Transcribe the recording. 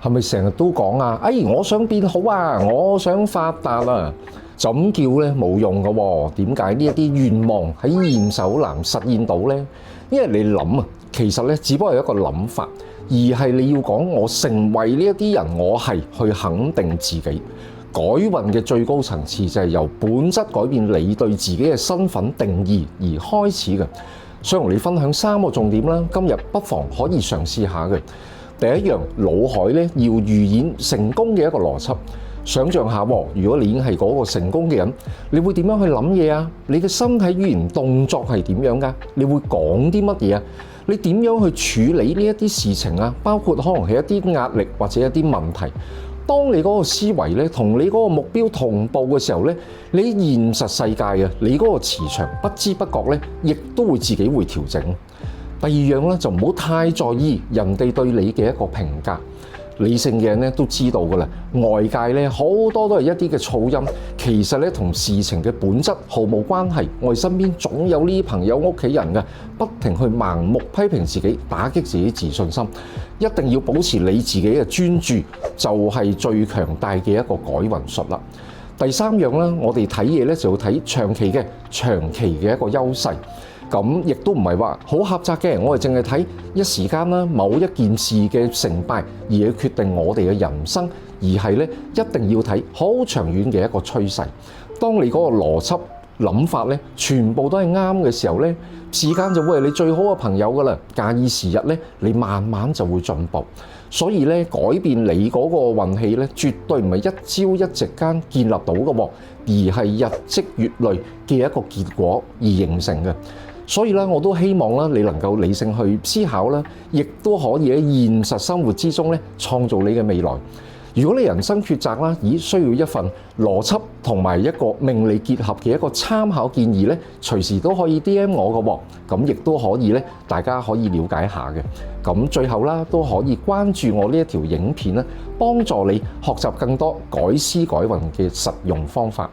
係咪成日都講啊？我想變好啊，我想發達啊，就咁叫咧冇用㗎喎。點解呢一啲願望喺現實好難實現到呢？因為你諗啊，其實咧只不過係一個諗法，而係你要講我成為呢一啲人，我係去肯定自己。改運嘅最高層次就係由本質改變你對自己嘅身份定義而開始嘅。想同你分享3個重點啦，今日不妨可以嘗試下嘅。第一樣，腦海咧要預演成功嘅一個邏輯，想像下喎，如果你已經係嗰個成功嘅人，你會點樣去諗嘢啊？你嘅身體語言動作係點樣㗎？你會講啲乜嘢啊？你點樣去處理呢一啲事情啊？包括可能係一啲壓力或者一啲問題。當你嗰個思維咧同你嗰個目標同步嘅時候咧，你現實世界啊，你嗰個磁場不知不覺咧，亦都會自己會調整。第二樣咧就唔好太在意人哋對你嘅一個評價。理性嘅人咧都知道㗎啦，外界咧好多都係一啲嘅噪音，其實咧同事情嘅本質毫無關係。我哋身邊總有呢啲朋友、屋企人嘅，不停去盲目批評自己，打擊自己自信心。一定要保持你自己嘅專注，就係最強大嘅一個改運術啦。第三樣咧，我哋睇嘢咧就要睇長期嘅一個優勢。咁亦都唔係話好狹窄嘅，我哋淨係睇一時間啦，某一件事嘅成敗而去決定我哋嘅人生，而係咧一定要睇好長遠嘅一個趨勢。當你嗰個邏輯諗法咧全部都係啱嘅時候咧，時間就會係你最好嘅朋友㗎啦。假以時日咧，你慢慢就會進步。所以咧，改變你嗰個運氣咧，絕對唔係一朝一夕間建立到嘅，而係日積月累嘅一個結果而形成嘅。所以咧，我都希望咧，你能夠理性去思考啦，亦都可以喺現實生活之中咧，創造你嘅未來。如果你人生抉擇啦，需要一份邏輯同埋一個命理結合嘅一個參考建議咧，隨時都可以 DM 我嘅喎。咁亦都可以咧，大家可以了解下嘅。咁最後啦，都可以關注我呢一條影片啦，幫助你學習更多改思改運嘅實用方法。